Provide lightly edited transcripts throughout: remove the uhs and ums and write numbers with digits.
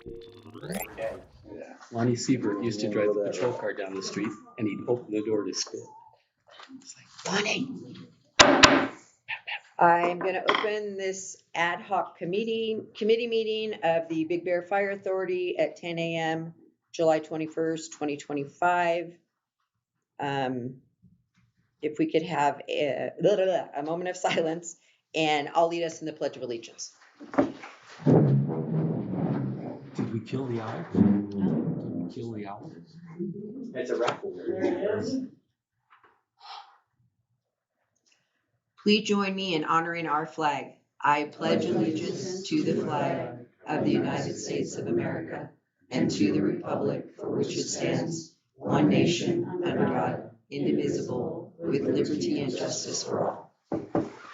Yeah. Lonnie Siebert used to drive the patrol car down the street, and he'd open the door to spit. It's like, Lonnie! I'm going to open this ad hoc committee meeting of the Big Bear Fire Authority at 10 a.m., July 21st, 2025. If we could have a moment of silence, and I'll lead us in the Pledge of Allegiance. Did we kill the owl? Did we kill the owl? It's a raffle. Please join me in honoring our flag. I pledge allegiance to the flag of the United States of America and to the republic for which it stands, one nation, under God, indivisible, with liberty and justice for all.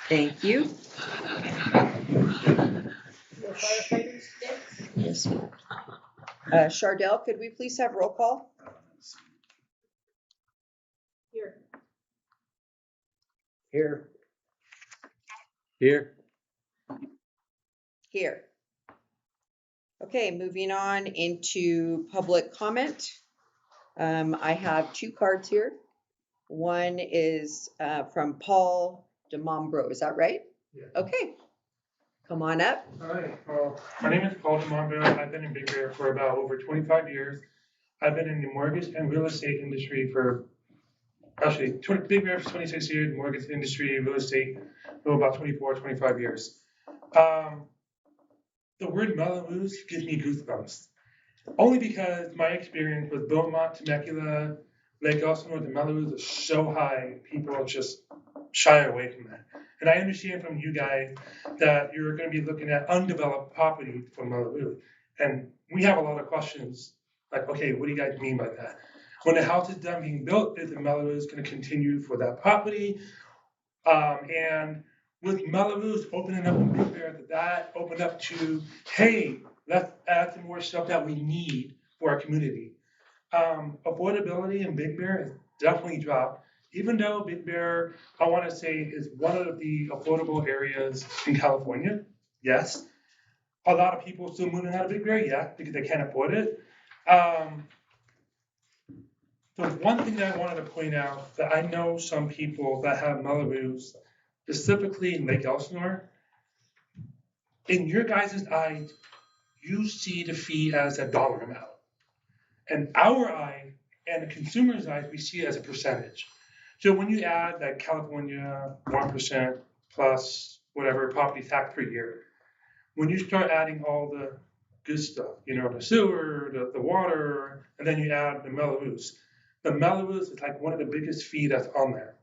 Thank you. Yes, ma'am. Chardell, could we please have roll call? Here. Here. Here. Okay, moving on into public comment. I have two cards here. One is from Paul DeMombro. Is that right? Yeah. Okay. Come on up. All right. Well, my name is Paul DeMombro. I've been in Big Bear for about over 25 years. I've been in the mortgage and real estate industry for Big Bear for 26 years, mortgage industry, real estate for about 24, 25 years. The word Mello-Roos gives me goosebumps. Only because my experience with Beaumont, Temecula, Lake Elsinore, the Mello-Roos are so high, people just shy away from that. And I understand from you guys that you're going to be looking at undeveloped property for Mello-Roos. And we have a lot of questions like, okay, what do you guys mean by that? When the house is done being built, is the Mello-Roos going to continue for that property? And with Mello-Roos opening up in Big Bear, that opened up to, hey, let's add some more stuff that we need for our community. Affordability in Big Bear has definitely dropped, even though Big Bear, I want to say, is one of the affordable areas in California. Yes. A lot of people still moving out of Big Bear, yeah, because they can't afford it. The one thing that I wanted to point out that I know some people that have Mello-Roos, specifically in Lake Elsinore, in your guys' eyes, you see the fee as a dollar amount. And our eye and the consumer's eyes, we see it as a percentage. So when you add that California 1% plus whatever property tax per year, when you start adding all the good stuff, the sewer, the water, and then you add the Mello-Roos is like one of the biggest fees that's on there.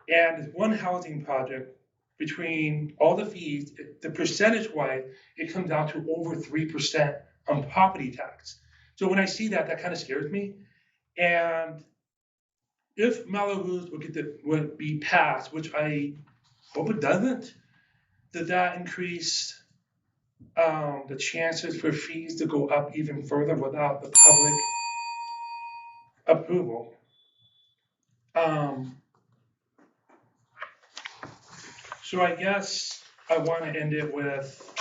And one housing project, between all the fees, the percentage-wise, it comes down to over 3% on property tax. So when I see that, that kind of scares me. And if Mello-Roos would be passed, which I hope it doesn't, that increase the chances for fees to go up even further without the public approval. So I guess I want to end it with,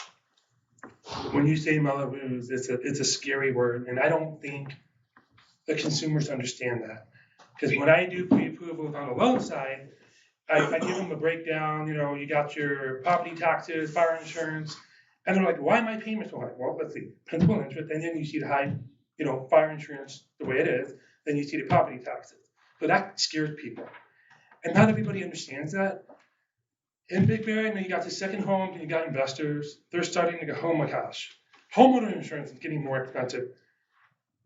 when you say Mello-Roos, it's a scary word, and I don't think the consumers understand that. Because when I do pre-approvals on the loan side, I give them a breakdown. You got your property taxes, fire insurance, and they're like, "Why am I paying so high?" Well, let's see, principal and interest, and then you see the high, fire insurance the way it is. Then you see the property taxes. So that scares people, and not everybody understands that. In Big Bear, you got the second home, and you got investors. They're starting to go, "Oh my gosh, homeowner insurance is getting more expensive."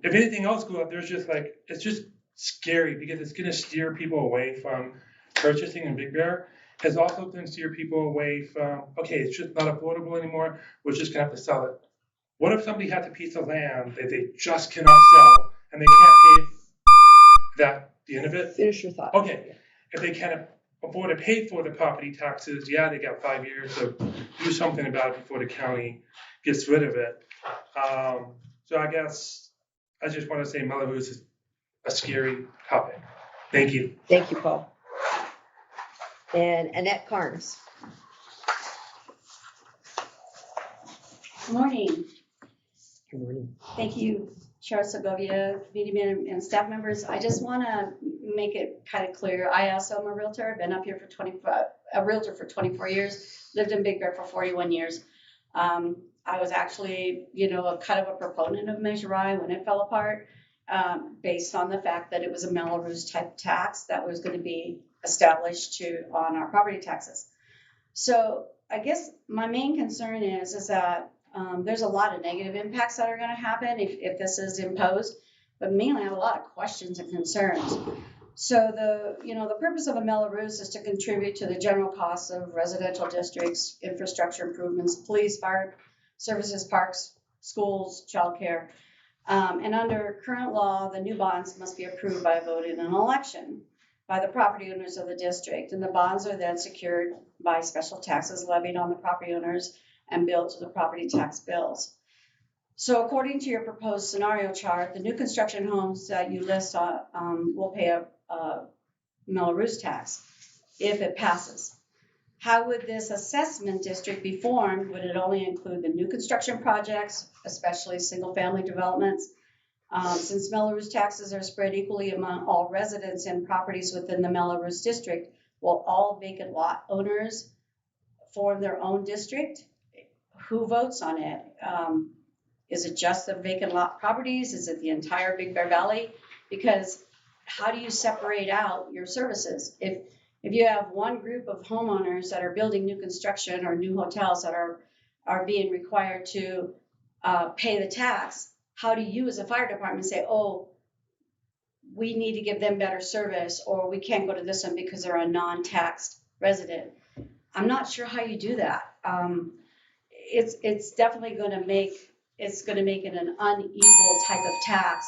If anything else goes up, it's just scary because it's going to steer people away from purchasing in Big Bear. It's also going to steer people away from, okay, it's just not affordable anymore. We're just going to have to sell it. What if somebody has a piece of land that they just cannot sell and they can't pay that? The end of it? Finish your thought. Okay. If they can't afford to pay for the property taxes, yeah, they got 5 years to do something about it before the county gets rid of it. So I guess I just want to say Mello-Roos is a scary topic. Thank you. Thank you, Paul. And Annette Carnes. Good morning. Good morning. Thank you, Chair Segovia, committee member and staff members. I just want to make it kind of clear. I also am a realtor. I've been up here for a realtor for 24 years, lived in Big Bear for 41 years. I was actually, a kind of a proponent of Measure I when it fell apart, based on the fact that it was a Melrose type tax that was going to be established on our property taxes. So I guess my main concern is that there's a lot of negative impacts that are going to happen if this is imposed, but mainly I have a lot of questions and concerns. So the purpose of a Melrose is to contribute to the general costs of residential districts, infrastructure improvements, police, fire services, parks, schools, childcare. And under current law, the new bonds must be approved by a vote in an election by the property owners of the district. And the bonds are then secured by special taxes levied on the property owners and billed to the property tax bills. So according to your proposed scenario chart, the new construction homes that you list will pay a Melrose tax if it passes. How would this assessment district be formed? Would it only include the new construction projects, especially single-family developments? Since Melrose taxes are spread equally among all residents and properties within the Melrose district, will all vacant lot owners form their own district? Who votes on it? Is it just the vacant lot properties? Is it the entire Big Bear Valley? Because how do you separate out your services? If you have one group of homeowners that are building new construction or new hotels that are being required to pay the tax, how do you as a fire department say, oh, we need to give them better service, or we can't go to this one because they're a non-taxed resident? I'm not sure how you do that. It's definitely going to make it an unequal type of tax,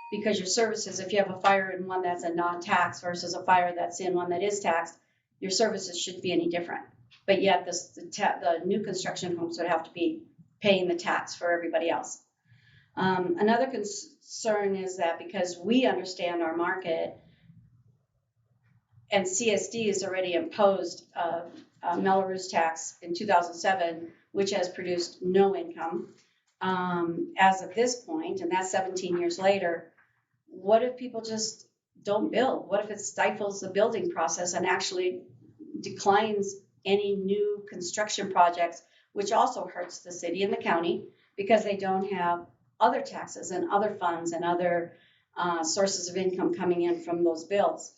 because your services, if you have a fire in one that's a non-tax versus a fire that's in one that is taxed, your services shouldn't be any different. But yet the new construction homes would have to be paying the tax for everybody else. Another concern is that because we understand our market, and CSD has already imposed a Melrose tax in 2007, which has produced no income as of this point, and that's 17 years later. What if people just don't build? What if it stifles the building process and actually declines any new construction projects, which also hurts the city and the county because they don't have other taxes and other funds and other sources of income coming in from those bills?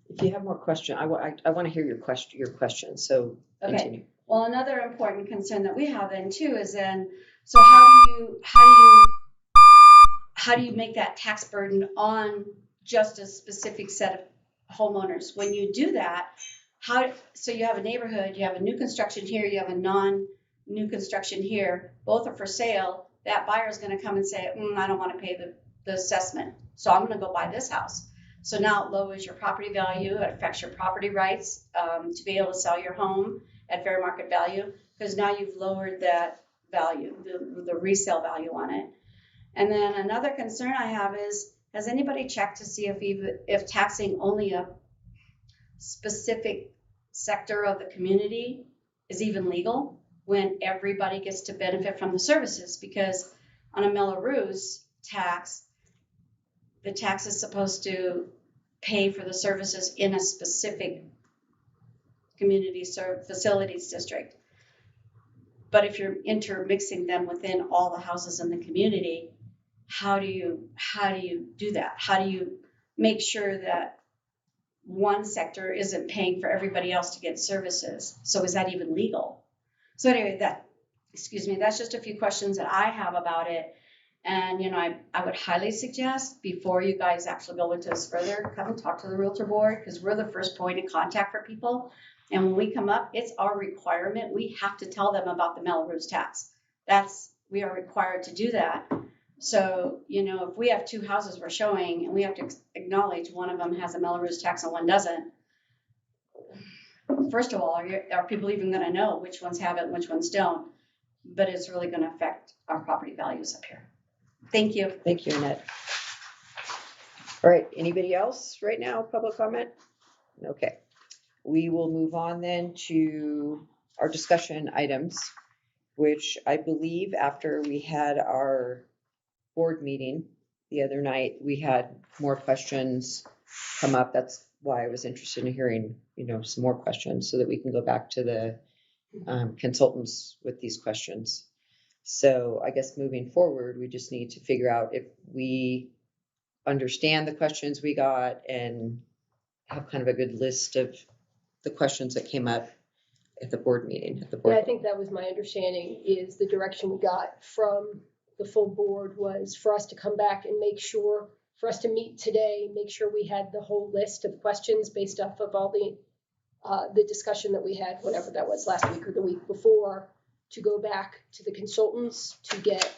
If you have more questions, I want to hear your question. So Okay. continue. Well, another important concern that we have then too is so how do you make that tax burden on just a specific set of homeowners? When you do that, so you have a neighborhood, you have a new construction here, you have a non-new construction here, both are for sale. That buyer is going to come and say, I don't want to pay the assessment, so I'm going to go buy this house. So now it lowers your property value. It affects your property rights to be able to sell your home at fair market value, because now you've lowered that value, the resale value on it. And then another concern I have is, has anybody checked to see if taxing only a specific sector of the community is even legal when everybody gets to benefit from the services? Because on a Melrose tax, the tax is supposed to pay for the services in a specific community facilities district. But if you're intermixing them within all the houses in the community, how do you do that? How do you make sure that one sector isn't paying for everybody else to get services? So is that even legal? So anyway, that's just a few questions that I have about it. And, I would highly suggest, before you guys actually go into this further, come and talk to the Realtor Board, because we're the first point of contact for people. And when we come up, it's our requirement. We have to tell them about the Melrose tax. We are required to do that. So, if we have two houses we're showing and we have to acknowledge one of them has a Melrose tax and one doesn't, first of all, are people even going to know which ones have it and which ones don't? But it's really going to affect our property values up here. Thank you. Thank you, Annette. All right. Anybody else right now? Public comment? Okay. We will move on then to our discussion items. which I believe after we had our board meeting the other night, we had more questions come up. That's why I was interested in hearing, some more questions so that we can go back to the consultants with these questions. So I guess moving forward, we just need to figure out if we understand the questions we got and have kind of a good list of the questions that came up at the board meeting, at the board. Yeah, I think that was my understanding, is the direction we got from the full board was for us to come back and make sure, for us to meet today, make sure we had the whole list of questions based off of all the discussion that we had, whatever that was, last week or the week before, to go back to the consultants to get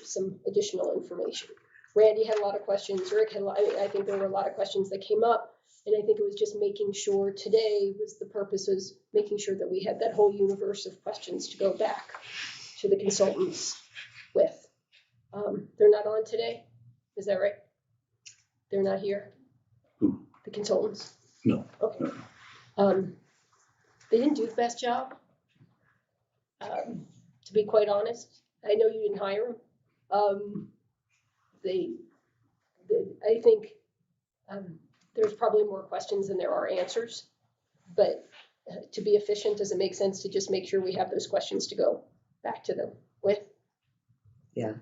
some additional information. Randy had a lot of questions, Rick had I think there were a lot of questions that came up, and I think it was just making sure today the purpose was making sure that we had that whole universe of questions to go back to the consultants with. They're not on today, is that right? They're not here? Who? The consultants? No. Okay. They didn't do the best job, to be quite honest. I know you didn't hire them. I think there's probably more questions than there are answers, but to be efficient, does it make sense to just make sure we have those questions to go back to them with? Yeah,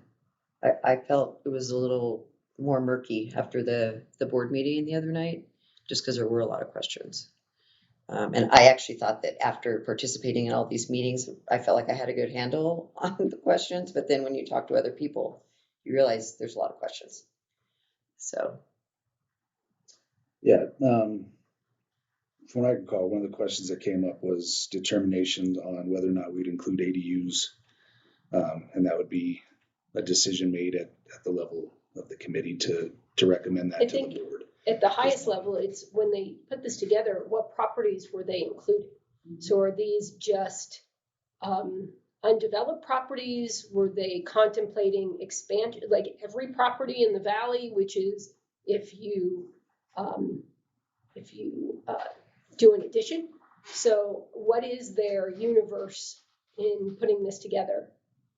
I felt it was a little more murky after the board meeting the other night, just because there were a lot of questions. And I actually thought that after participating in all these meetings, I felt like I had a good handle on the questions. But then when you talk to other people, you realize there's a lot of questions. So. Yeah. From what I can recall, one of the questions that came up was determination on whether or not we'd include ADUs. And that would be a decision made at the level of the committee to recommend that to the board. At the highest level, it's when they put this together, what properties were they including? So are these just undeveloped properties? Were they contemplating expansion, like every property in the valley, which is if you do an addition? So what is their universe in putting this together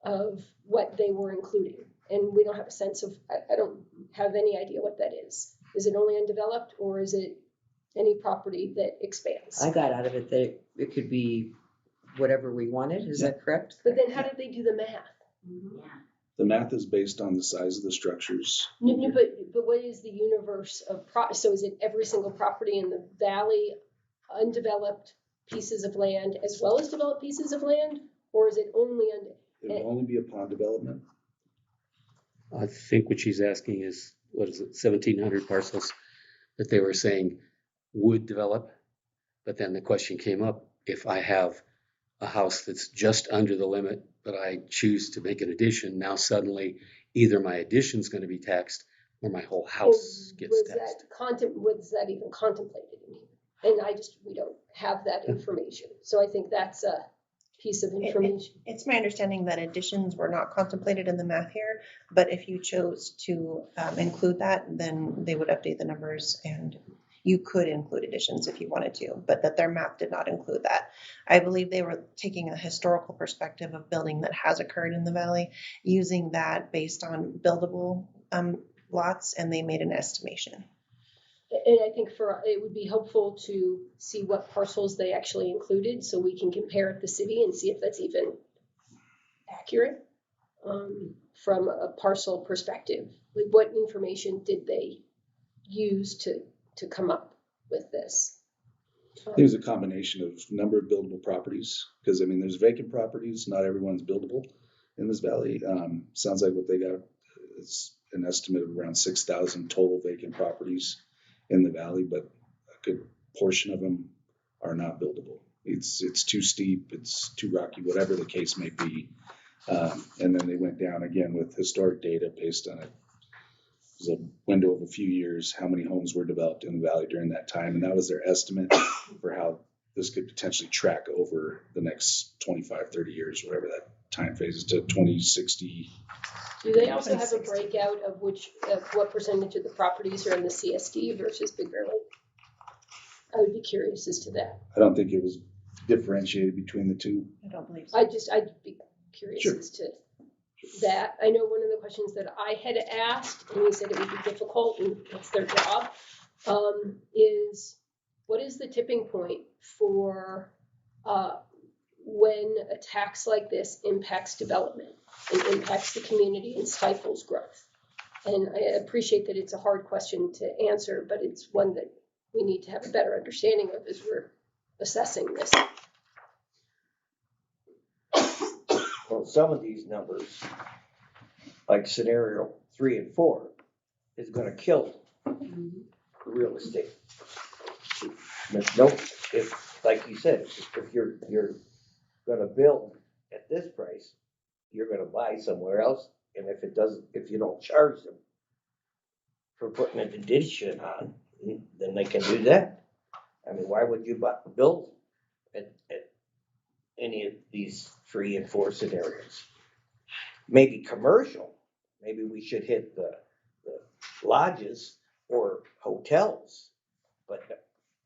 of what they were including? And we don't have a sense of, I don't have any idea what that is. Is it only undeveloped, or is it any property that expands? I got out of it that it could be whatever we wanted. Is that correct? But then how did they do the math? The math is based on the size of the structures. No, but what is the universe of so is it every single property in the valley, undeveloped pieces of land as well as developed pieces of land, or is it only It will only be upon development. I think what she's asking is, 1,700 parcels that they were saying would develop. But then the question came up, if I have a house that's just under the limit, but I choose to make an addition, now suddenly either my addition's going to be taxed or my whole house gets taxed. Was that even contemplated in here? And we don't have that information. So I think that's a piece of information. It's my understanding that additions were not contemplated in the math here, but if you chose to include that, then they would update the numbers and you could include additions if you wanted to, but that their math did not include that. I believe they were taking a historical perspective of building that has occurred in the valley, using that based on buildable lots, and they made an estimation. And I think it would be helpful to see what parcels they actually included so we can compare at the city and see if that's even accurate from a parcel perspective. Like, what information did they use to come up with this? There's a combination of number of buildable properties, because there's vacant properties. Not everyone's buildable in this valley. Sounds like what they got is an estimate of around 6,000 total vacant properties in the valley, but a good portion of them are not buildable. It's too steep, it's too rocky, whatever the case may be. And then they went down again with historic data based on it. It was a window of a few years, how many homes were developed in the valley during that time. And that was their estimate for how this could potentially track over the next 25, 30 years, whatever that time phase is, to 2060. Do they also have a breakout of what percentage of the properties are in the CSD versus Big Bear Lake? I would be curious as to that. I don't think it was differentiated between the two. I don't believe so. I'd be curious Sure. as to that. I know one of the questions that I had asked, and he said it would be difficult, and that's their job, is what is the tipping point for when a tax like this impacts development and impacts the community and stifles growth? And I appreciate that it's a hard question to answer, but it's one that we need to have a better understanding of as we're assessing this. Well, some of these numbers, like scenario 3 and 4, is gonna kill real estate. Nope, if, like you said, if you're gonna build at this price, you're gonna buy somewhere else, and if you don't charge them for putting an addition on, then they can do that. I mean, why would you build at any of these 3 and 4 scenarios? Maybe commercial, maybe we should hit the lodges or hotels, but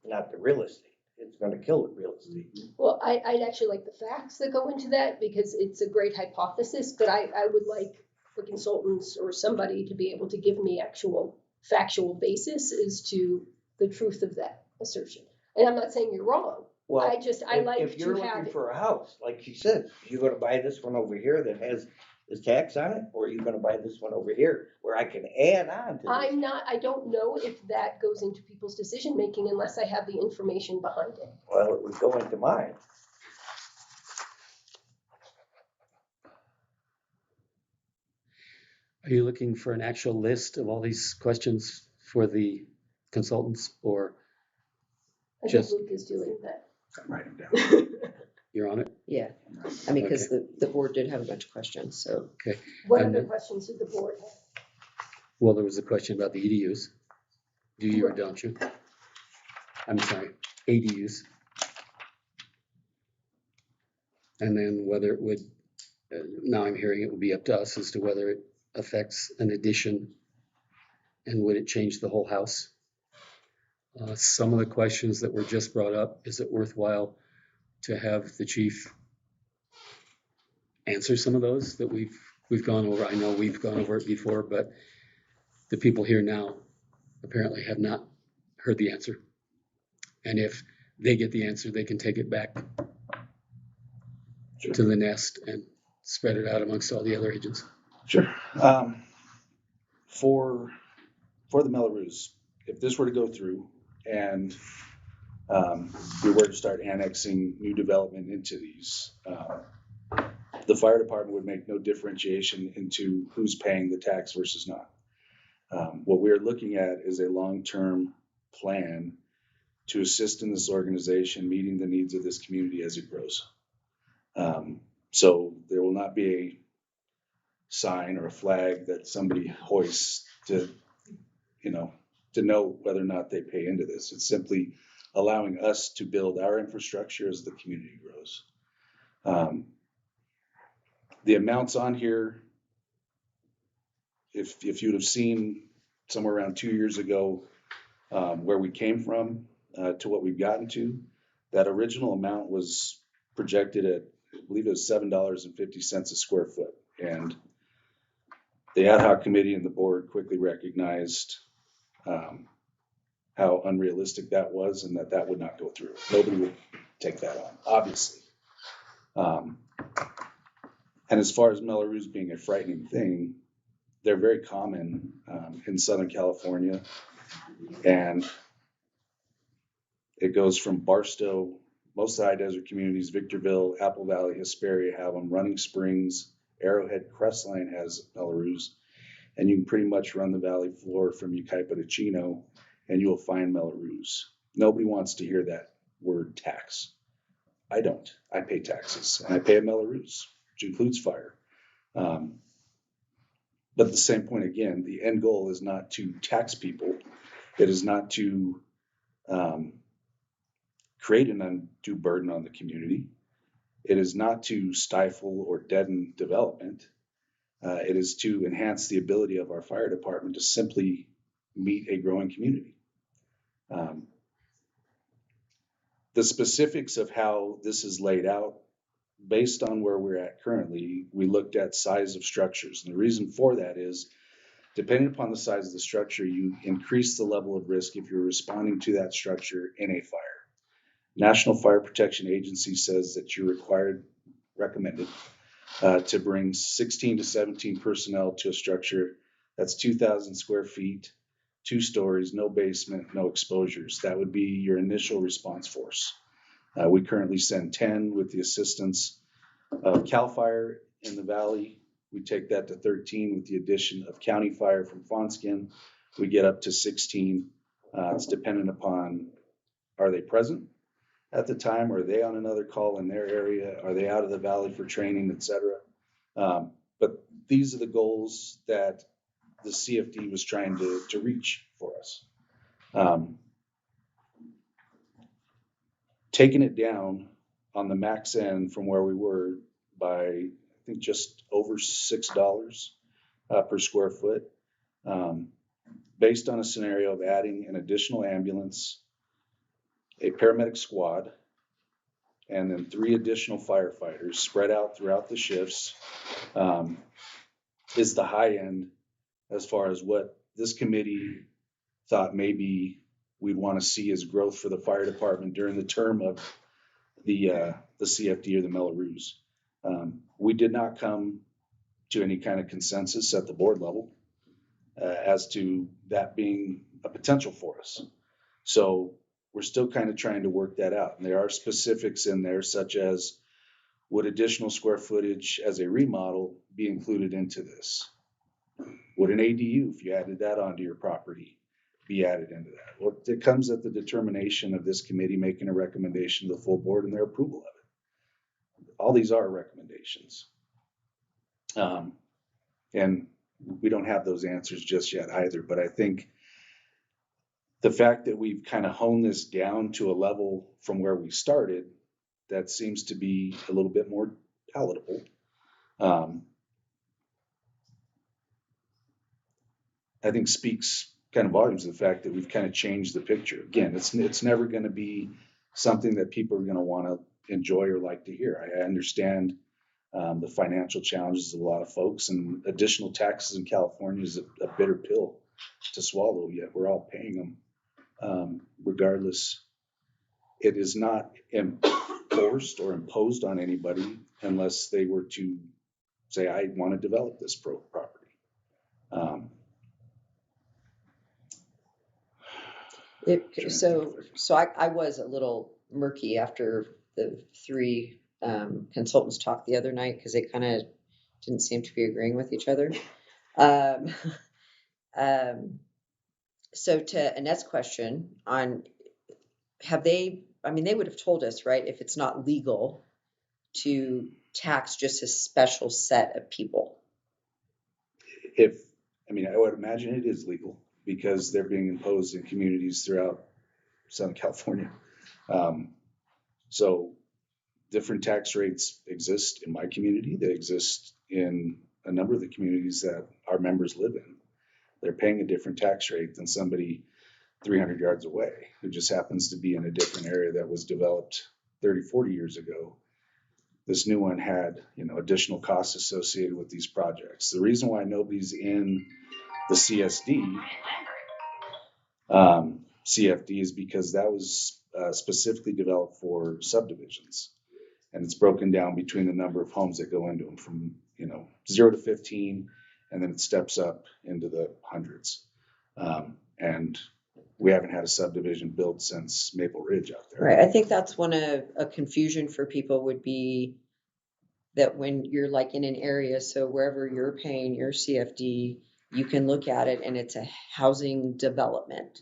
not the real estate. It's gonna kill the real estate. Well, I'd actually like the facts that go into that because it's a great hypothesis, but I would like the consultants or somebody to be able to give me actual factual basis as to the truth of that assertion. And I'm not saying you're wrong. Well, I if like you're to have looking for a house, like she said, you're gonna buy this one over here that has this tax on it, or you're gonna buy this one over here where I can add on to this. I don't know if that goes into people's decision making unless I have the information behind it. Well, it would go into mine. Are you looking for an actual list of all these questions for the consultants, or I think Just- Luke is doing that. I'm writing down. you're on it? Yeah, I mean, because the board did have a bunch of questions, so. What And other then- questions did the board have? Well, there was a question about the EDUs. Do you or don't you? I'm sorry, ADUs. And then whether it would, now I'm hearing it would be up to us as to whether it affects an addition and would it change the whole house? Some of the questions that were just brought up, is it worthwhile to have the chief answer some of those that we've gone over? I know we've gone over it before, but the people here now apparently have not heard the answer. And if they get the answer, they can take it back Sure. to the nest and spread it out amongst all the other agents. Sure. For the Melrose, if this were to go through and we were to start annexing new development into these, the fire department would make no differentiation into who's paying the tax versus not. What we're looking at is a long-term plan to assist in this organization meeting the needs of this community as it grows. So there will not be a sign or a flag that somebody hoists to know whether or not they pay into this. It's simply allowing us to build our infrastructure as the community grows. The amounts on here, if you'd have seen somewhere around 2 years ago where we came from to what we've gotten to, that original amount was projected at, I believe it was $7.50 a square foot. And the ad hoc committee and the board quickly recognized how unrealistic that was and that would not go through. Nobody would take that on, obviously. And as far as Melrose being a frightening thing, they're very common in Southern California. And it goes from Barstow, most high desert communities, Victorville, Apple Valley, Hesperia have them, Running Springs, Arrowhead, Crestline has Melrose. And you can pretty much run the valley floor from Yucaipa to Chino and you will find Melrose. Nobody wants to hear that word tax. I don't. I pay taxes and I pay a Melrose, which includes fire. But at the same point, again, the end goal is not to tax people. It is not to create an undue burden on the community. It is not to stifle or deaden development. It is to enhance the ability of our fire department to simply meet a growing community. The specifics of how this is laid out, based on where we're at currently, we looked at size of structures. And the reason for that is, depending upon the size of the structure, you increase the level of risk if you're responding to that structure in a fire. National Fire Protection Agency says that you're recommended to bring 16 to 17 personnel to a structure that's 2,000 square feet, 2 stories, no basement, no exposures. That would be your initial response force. We currently send 10 with the assistance of CAL FIRE in the valley. We take that to 13 with the addition of County Fire from Fawnskin. We get up to 16. It's dependent upon, are they present at the time? Are they on another call in their area? Are they out of the valley for training, et cetera? But these are the goals that the CFD was trying to reach for us. Taking it down on the max end from where we were by, I think, just over $6 per square foot, based on a scenario of adding an additional ambulance, a paramedic squad, and then 3 additional firefighters spread out throughout the shifts, is the high end as far as what this committee thought maybe we'd want to see as growth for the fire department during the term of the CFD or the Mello-Roos. We did not come to any kind of consensus at the board level as to that being a potential for us. So we're still kind of trying to work that out. And there are specifics in there, such as, would additional square footage as a remodel be included into this? Would an ADU, if you added that onto your property, be added into that? Well, it comes at the determination of this committee making a recommendation to the full board and their approval of it. All these are recommendations. And we don't have those answers just yet either, but I think the fact that we've kind of honed this down to a level from where we started, that seems to be a little bit more palatable. I think speaks kind of volumes of the fact that we've kind of changed the picture. Again, it's never going to be something that people are going to want to enjoy or like to hear. I understand the financial challenges of a lot of folks, and additional taxes in California is a bitter pill to swallow, yet we're all paying them. Regardless, it is not enforced or imposed on anybody unless they were to say, I want to develop this property. So I was a little murky after the 3 consultants talked the other night, because they kind of didn't seem to be agreeing with each other. So to Annette's question on, they would have told us, right, if it's not legal to tax just a special set of people. I would imagine it is legal, because they're being imposed in communities throughout Southern California. So different tax rates exist in my community. They exist in a number of the communities that our members live in. They're paying a different tax rate than somebody 300 yards away who just happens to be in a different area that was developed 30, 40 years ago. This new one had, additional costs associated with these projects. The reason why nobody's in the CFD is because that was specifically developed for subdivisions, and it's broken down between the number of homes that go into them from 0 to 15, and then it steps up into the hundreds. And we haven't had a subdivision built since Maple Ridge out there. Right. I think that's one of a confusion for people would be that when you're like in an area, so wherever you're paying your CFD, you can look at it and it's a housing development.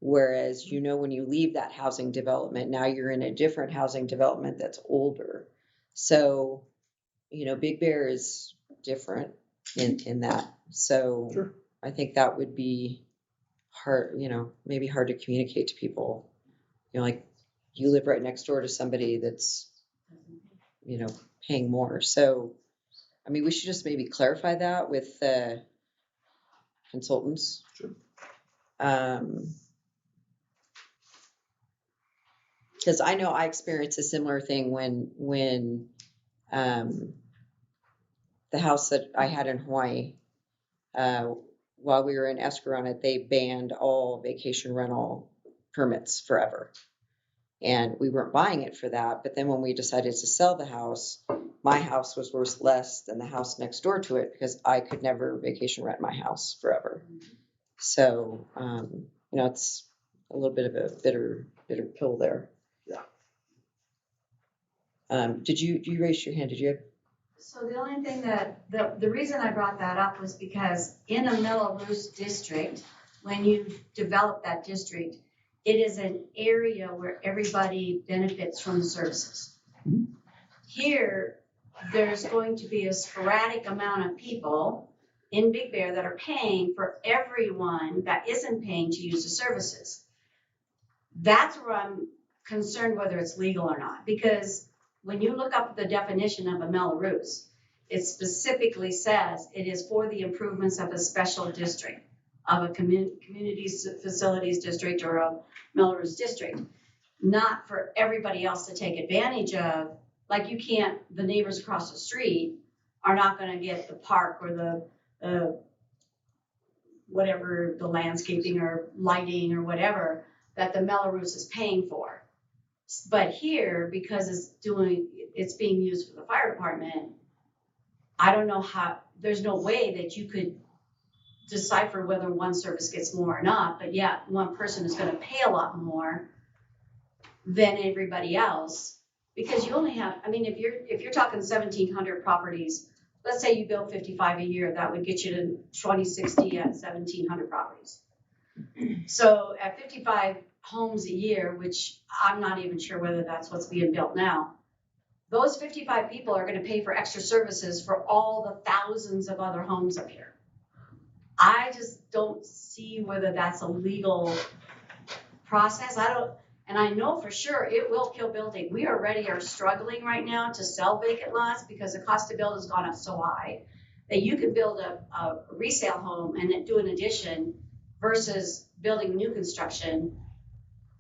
Whereas, when you leave that housing development, now you're in a different housing development that's older. So, Big Bear is different in that. So sure. I think that would be hard, maybe hard to communicate to people. Like you live right next door to somebody that's, paying more. So, we should just maybe clarify that with the consultants. Sure. Because I know I experienced a similar thing when the house that I had in Hawaii, while we were in escrow on it, they banned all vacation rental permits forever. And we weren't buying it for that. But then when we decided to sell the house, my house was worth less than the house next door to it because I could never vacation rent my house forever. So, it's a little bit of a bitter pill there. Yeah. Did you raise your hand? Did you have? So the only thing that, the reason I brought that up was because in a Mello-Roos district, when you develop that district, it is an area where everybody benefits from the services. Here, there's going to be a sporadic amount of people in Big Bear that are paying for everyone that isn't paying to use the services. That's where I'm concerned whether it's legal or not, because when you look up the definition of a Mello-Roos, it specifically says it is for the improvements of a special district, of a community facilities district or a Mello-Roos district, not for everybody else to take advantage of. Like you can't, the neighbors across the street are not going to get the park or the whatever, the landscaping or lighting or whatever that the Mello-Roos is paying for. But here, because it's being used for the fire department, I don't know how, there's no way that you could decipher whether one service gets more or not, but yeah, one person is going to pay a lot more than everybody else, because you only have, I mean, if you're talking 1,700 properties, let's say you build 55 a year, that would get you to 2060 at 1,700 properties. So at 55 homes a year, which I'm not even sure whether that's what's being built now, those 55 people are going to pay for extra services for all the thousands of other homes up here. I just don't see whether that's a legal process. And I know for sure it will kill building. We already are struggling right now to sell vacant lots because the cost to build has gone up so high that you could build a resale home and then do an addition versus building new construction.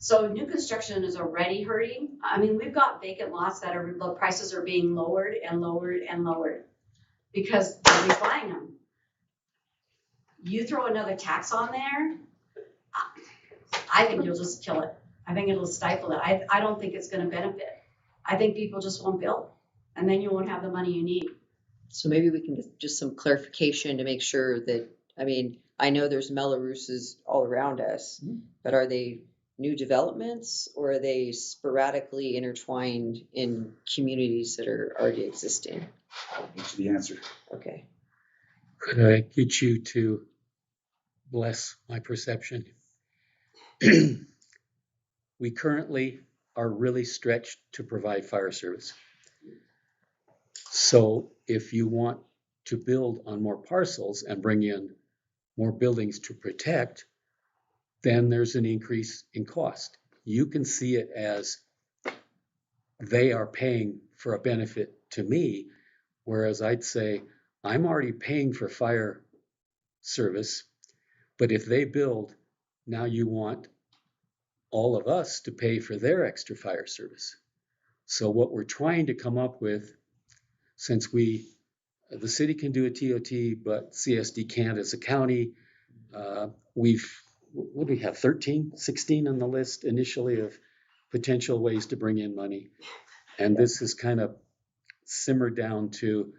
So new construction is already hurting. I mean, we've got vacant lots that the prices are being lowered and lowered and lowered because nobody's buying them. You throw another tax on there, I think you'll just kill it. I think it'll stifle it. I don't think it's going to benefit. I think people just won't build, and then you won't have the money you need. So maybe we can get just some clarification to make sure that, I mean, I know there's Mello-Rooses all around us, but are they new developments or are they sporadically intertwined in communities that are already existing? That's the answer. Okay. Could I get you to bless my perception? We currently are really stretched to provide fire service. So if you want to build on more parcels and bring in more buildings to protect, then there's an increase in cost. You can see it as they are paying for a benefit to me, whereas I'd say I'm already paying for fire service, but if they build, now you want all of us to pay for their extra fire service. So what we're trying to come up with, since the city can do a TOT, but CSD can't as a county, what do we have, 13, 16 on the list initially of potential ways to bring in money. And this is kind of simmered down to,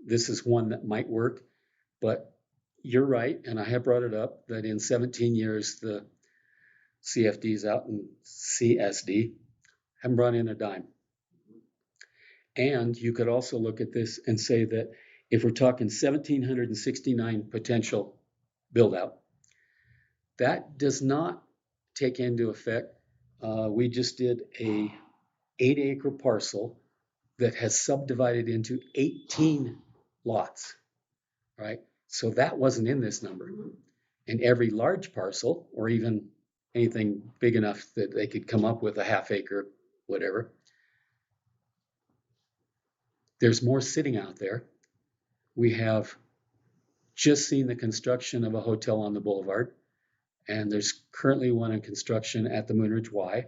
this is one that might work, but you're right, and I have brought it up, that in 17 years, the CFDs out in CSD haven't brought in a dime. And you could also look at this and say that if we're talking 1,769 potential build out, that does not take into effect, we just did a 8-acre parcel that has subdivided into 18 lots, right? So that wasn't in this number. And every large parcel, or even anything big enough that they could come up with a half acre, whatever, there's more sitting out there. We have just seen the construction of a hotel on the boulevard, and there's currently one in construction at the Moonridge Y.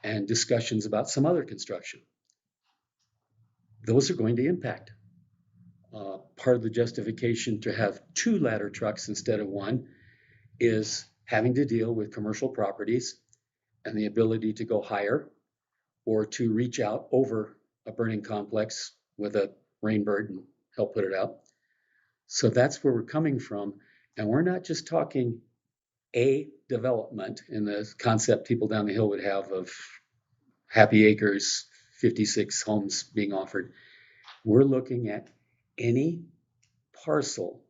and discussions about some other construction. Those are going to impact. Part of the justification to have 2 ladder trucks instead of 1 is having to deal with commercial properties and the ability to go higher or to reach out over a burning complex with a rain bird and help put it out. So that's where we're coming from. And we're not just talking a development in the concept people down the hill would have of Happy Acres, 56 homes being offered. We're looking at any parcel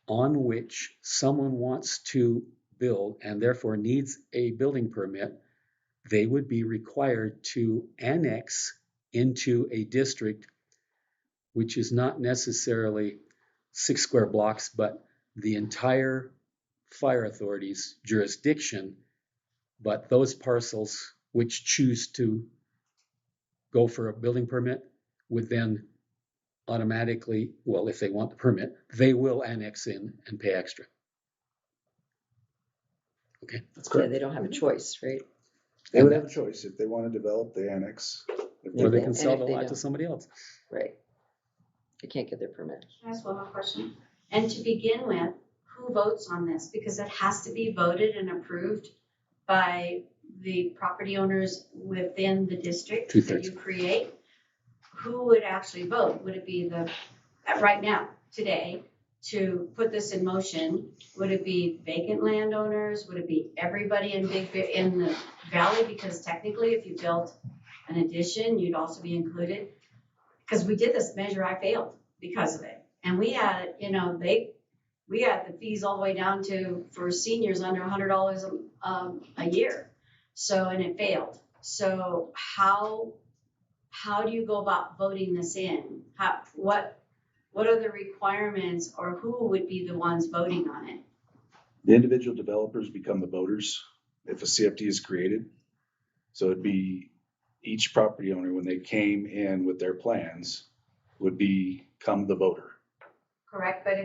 on which someone wants to build and therefore needs a building permit. They would be required to annex into a district which is not necessarily 6 square blocks, but the entire fire authority's jurisdiction. But those parcels which choose to go for a building permit would then automatically, well, if they want the permit, they will annex in and pay extra. Okay, That's Yeah, correct. they don't have a choice, right? They would have a choice. If they want to develop, they annex. If or they don't- can sell the if they lot to don't. somebody else. Right. They can't get their permit. Can I ask one more question? And to begin with, who votes on this? Because it has to be voted and approved by the property owners within the district that 2/3. you create. Who would actually vote? Would it be right now, today, to put this in motion? Would it be vacant landowners? Would it be everybody in the valley? Because technically, if you built an addition, you'd also be included. Because we did this measure, I failed because of it. And we had, we had the fees all the way down to, for seniors, under $100 a year. So, and it failed. So how do you go about voting this in? What are the requirements, or who would be the ones voting on it? The individual developers become the voters if a CFD is created. So it'd be each property owner, when they came in with their plans, would become the voter. Correct, but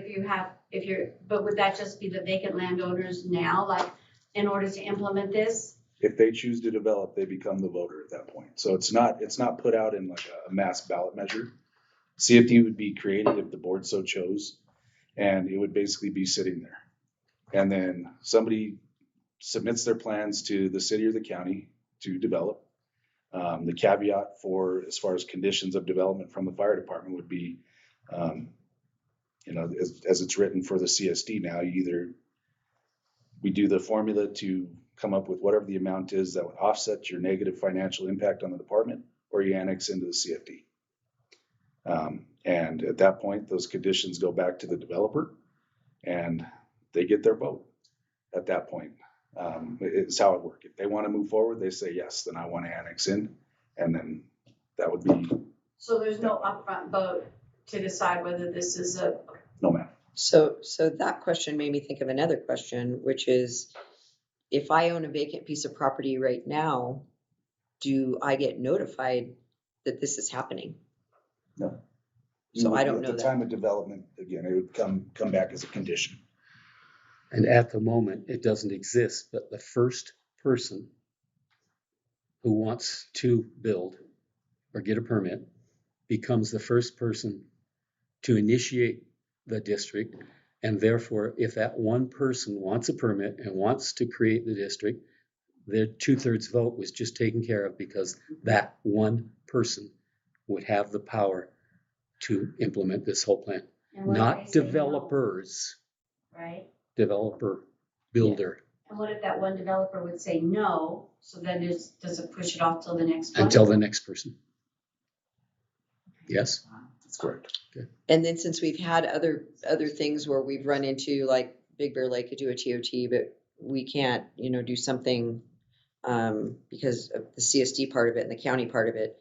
but would that just be the vacant landowners now, like, in order to implement this? If they choose to develop, they become the voter at that point. So it's not put out in like a mass ballot measure. CFD would be created if the board so chose, and it would basically be sitting there. And then somebody submits their plans to the city or the county to develop. The caveat for, as far as conditions of development from the fire department would be, as it's written for the CSD now, we do the formula to come up with whatever the amount is that would offset your negative financial impact on the department, or you annex into the CFD. And at that point, those conditions go back to the developer and they get their vote at that point. It's how it works. If they want to move forward, they say, yes, then I want to annex in. And then that would be. So there's no upfront vote to decide whether this is No, ma'am. So that question made me think of another question, which is, if I own a vacant piece of property right now, do I get notified that this is happening? No. So I don't know At the that. time of development, again, it would come back as a condition. And at the moment, it doesn't exist, but the first person who wants to build or get a permit becomes the first person to initiate the district. And therefore, if that one person wants a permit and wants to create the district, their 2/3 vote was just taken care of, because that one person would have the power to implement this whole plan. And what if Not they say no? developers, Right? developer, builder, And what if that one developer would say no? So then does it push it off till the next one? until the next person. Yes? That's correct. And then since we've had other things where we've run into, like Big Bear Lake could do a TOT, but we can't, do something because of the CSD part of it and the county part of it.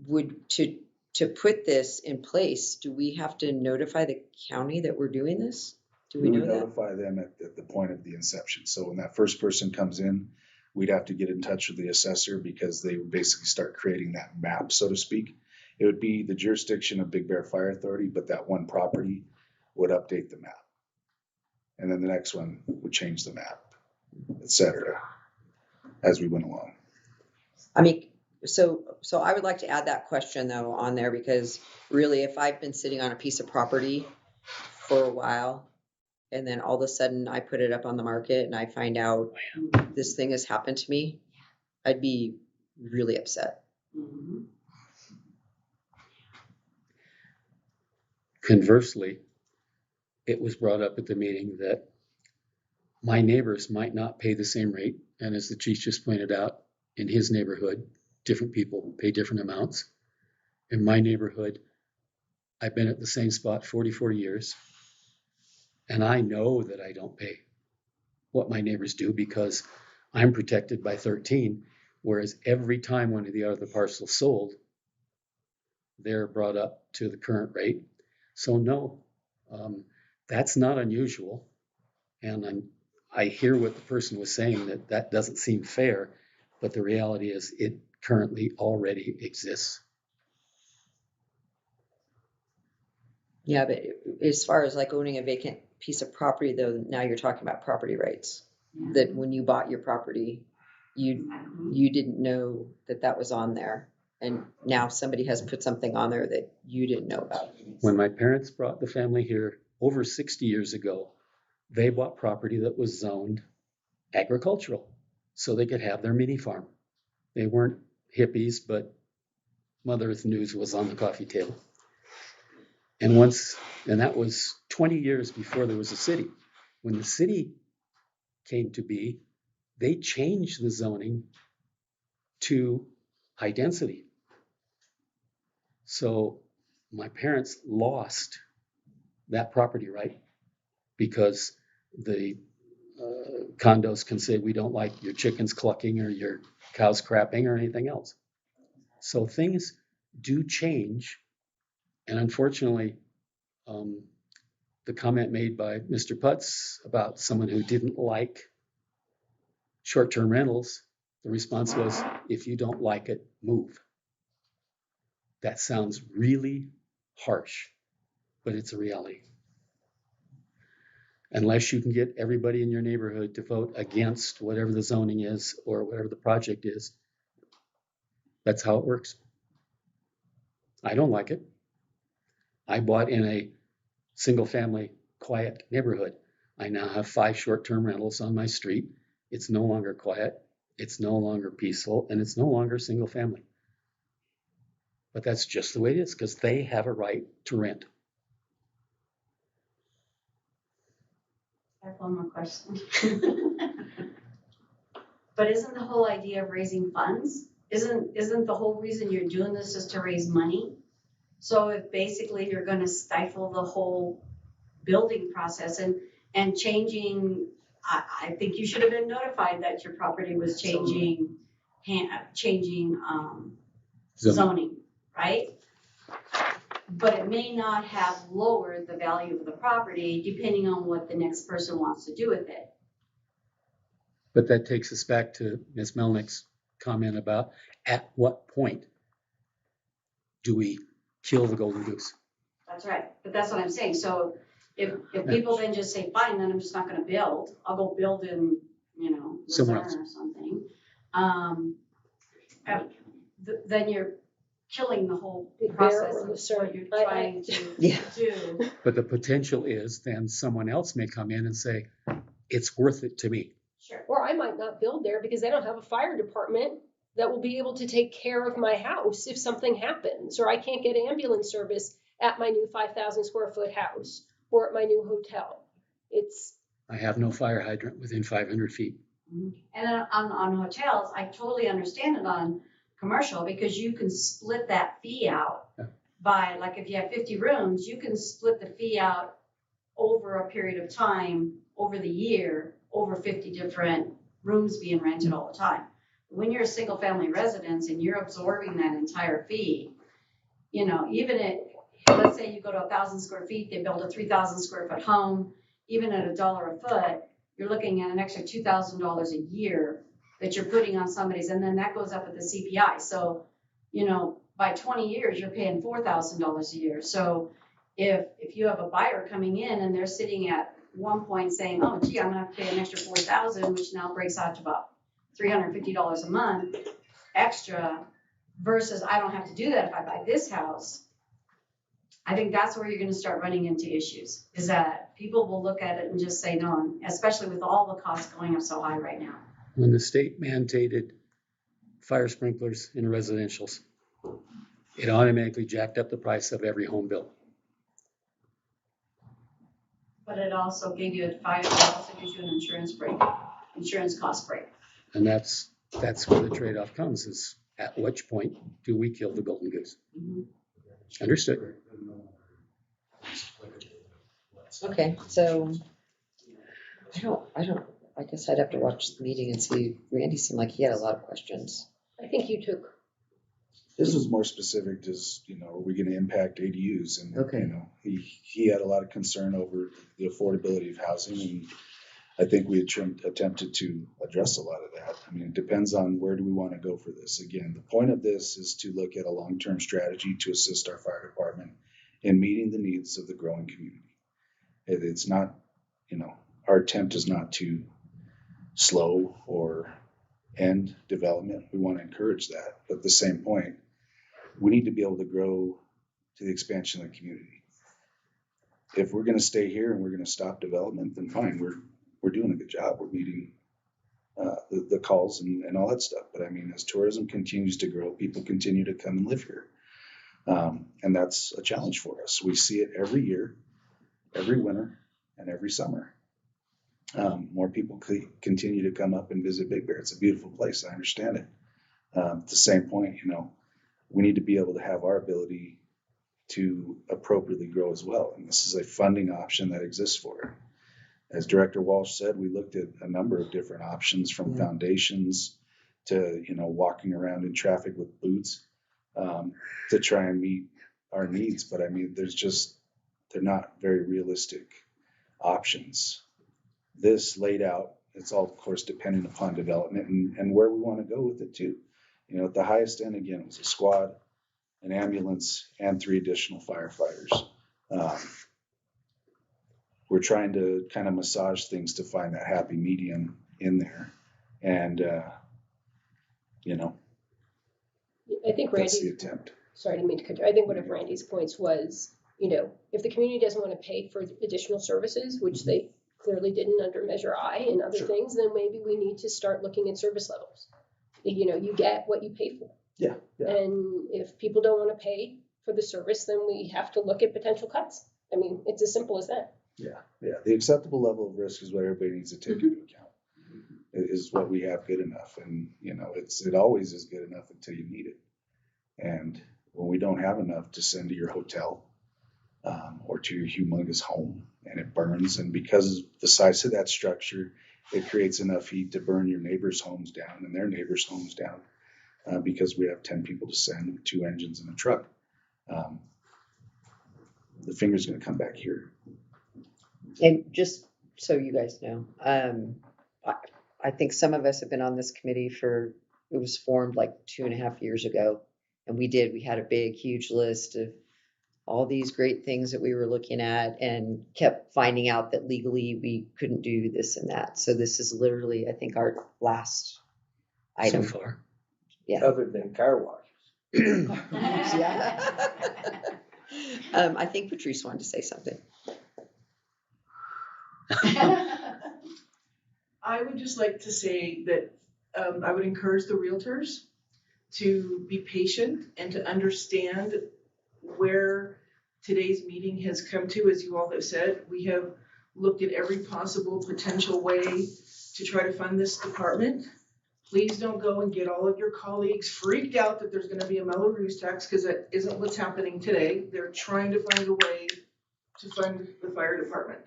Would to put this in place, do we have to notify the county that we're doing this? Do we We know would that? notify them at the point of the inception. So when that first person comes in, we'd have to get in touch with the assessor, because they would basically start creating that map, so to speak. It would be the jurisdiction of Big Bear Fire Authority, but that one property would update the map. And then the next one would change the map, et cetera. as we went along. I mean, so I would like to add that question though on there, because really, if I've been sitting on a piece of property for a while and then all of a sudden I put it up on the market and I find out this thing has happened to me, I'd be really upset. Mhm. Conversely, it was brought up at the meeting that my neighbors might not pay the same rate. And as the chief just pointed out, in his neighborhood, different people pay different amounts. In my neighborhood, I've been at the same spot 44 years. And I know that I don't pay what my neighbors do because I'm protected by 13. Whereas every time one of the other parcels sold, they're brought up to the current rate. So no, that's not unusual. And I hear what the person was saying, that doesn't seem fair, but the reality is it currently already exists. Yeah, but as far as like owning a vacant piece of property though, now you're talking about property rights. Yeah. That when you bought your property, you didn't know that that was on there. And now somebody has put something on there that you didn't know about. When my parents brought the family here over 60 years ago, they bought property that was zoned agricultural so they could have their mini farm. They weren't hippies, but Mother Earth News was on the coffee table. And that was 20 years before there was a city. When the city came to be, they changed the zoning to high density. So my parents lost that property right because the condos can say we don't like your chickens clucking or your cows crapping or anything else. So things do change. And unfortunately, the comment made by Mr. Putz about someone who didn't like short-term rentals, the response was, if you don't like it, move. That sounds really harsh, but it's a reality. Unless you can get everybody in your neighborhood to vote against whatever the zoning is or whatever the project is, that's how it works. I don't like it. I bought in a single-family, quiet neighborhood. I now have 5 short-term rentals on my street. It's no longer quiet, it's no longer peaceful, and it's no longer single-family. But that's just the way it is because they have a right to rent. I have one more question. But isn't the whole idea of raising funds, isn't the whole reason you're doing this is to raise money? So if basically you're gonna stifle the whole building process and changing, I think you should have been notified that your property was changing zoning, right? But it may not have lowered the value of the property depending on what the next person wants to do with it. But that takes us back to Ms. Melnick's comment about at what point do we kill the golden goose? That's right, but that's what I'm saying. So if people then just say, fine, then I'm just not gonna build, I'll go build in, Somewhere Luzerne or something. Then you're killing the whole Big process Bear or of Lucerne. what you're trying to Yeah. do. But the potential is then someone else may come in and say, it's worth it to me. Sure. Or I might not build there because I don't have a fire department that will be able to take care of my house if something happens, or I can't get ambulance service at my new 5,000 square foot house or at my new hotel. I have no fire hydrant within 500 feet. And on hotels, I totally understand it on commercial because you can split that fee out by, like, if you have 50 rooms, you can split the fee out over a period of time, over the year, over 50 different rooms being rented all the time. When you're a single family residence and you're absorbing that entire fee, let's say you go to 1,000 square feet, they build a 3,000 square foot home, even at $1 a foot, you're looking at an extra $2,000 a year that you're putting on somebody's, and then that goes up with the CPI. So, by 20 years, you're paying $4,000 a year. So if you have a buyer coming in and they're sitting at one point saying, oh, gee, I'm gonna have to pay an extra $4,000, which now breaks out to about $350 a month extra versus I don't have to do that if I buy this house. I think that's where you're gonna start running into issues, is that people will look at it and just say no, especially with all the costs going up so high right now. When the state mandated fire sprinklers in residentials, it automatically jacked up the price of every home built. But it also gave you it also gives you an insurance cost break. And that's where the trade-off comes, is at which point do we kill the golden goose? Understood. Okay, so I guess I'd have to watch the meeting and see. Randy seemed like he had a lot of questions. I think you took, This was more specific to, are we gonna impact ADUs? And, Okay. He had a lot of concern over the affordability of housing, and I think we attempted to address a lot of that. I mean, it depends on where do we wanna go for this. Again, the point of this is to look at a long-term strategy to assist our fire department in meeting the needs of the growing community. It's not, our attempt is not to slow or end development. We want to encourage that. But at the same point, we need to be able to grow to the expansion of the community. If we're going to stay here and we're going to stop development, then fine, we're doing a good job. We're meeting the calls and all that stuff. But I mean, as tourism continues to grow, people continue to come and live here. And that's a challenge for us. We see it every year, every winter, and every summer. More people continue to come up and visit Big Bear. It's a beautiful place. I understand it. At the same point, we need to be able to have our ability to appropriately grow as well. And this is a funding option that exists for it. As Director Walsh said, we looked at a number of different options, from foundations to, walking around in traffic with boots, to try and meet our needs. But I mean, they're not very realistic options. This laid out, it's all, of course, dependent upon development and where we want to go with it too. At the highest end, again, it was a squad, an ambulance, and 3 additional firefighters. We're trying to kind of massage things to find that happy medium in there. And, I think that's the Randy, attempt. sorry, I didn't mean to cut you. I think one of Randy's points was, if the community doesn't want to pay for additional services, which they clearly didn't under Measure I and other Sure. things, then maybe we need to start looking at service levels. You get what you pay for. Yeah. And if people don't want to pay for the service, then we have to look at potential cuts. I mean, it's as simple as that. Yeah. The acceptable level of risk is what everybody needs to take into account. It is what we have good enough. And, it always is good enough until you need it. And when we don't have enough to send to your hotel, or to your humongous home, and it burns, and because of the size of that structure, it creates enough heat to burn your neighbors' homes down and their neighbors' homes down, because we have 10 people to send with 2 engines and a truck. The finger's going to come back here. And just so you guys know, I think some of us have been on this committee it was formed like 2.5 years ago. And we had a big, huge list of all these great things that we were looking at, and kept finding out that legally we couldn't do this and that. So this is literally, I think, our last item. So far. Yeah. Other than car washes. Yeah. I think Patrice wanted to say something. I would just like to say that I would encourage the realtors to be patient and to understand where today's meeting has come to. As you all have said, we have looked at every possible potential way to try to fund this department. Please don't go and get all of your colleagues freaked out that there's going to be a Mello-Roos tax, because that isn't what's happening today. They're trying to find a way to fund the fire department.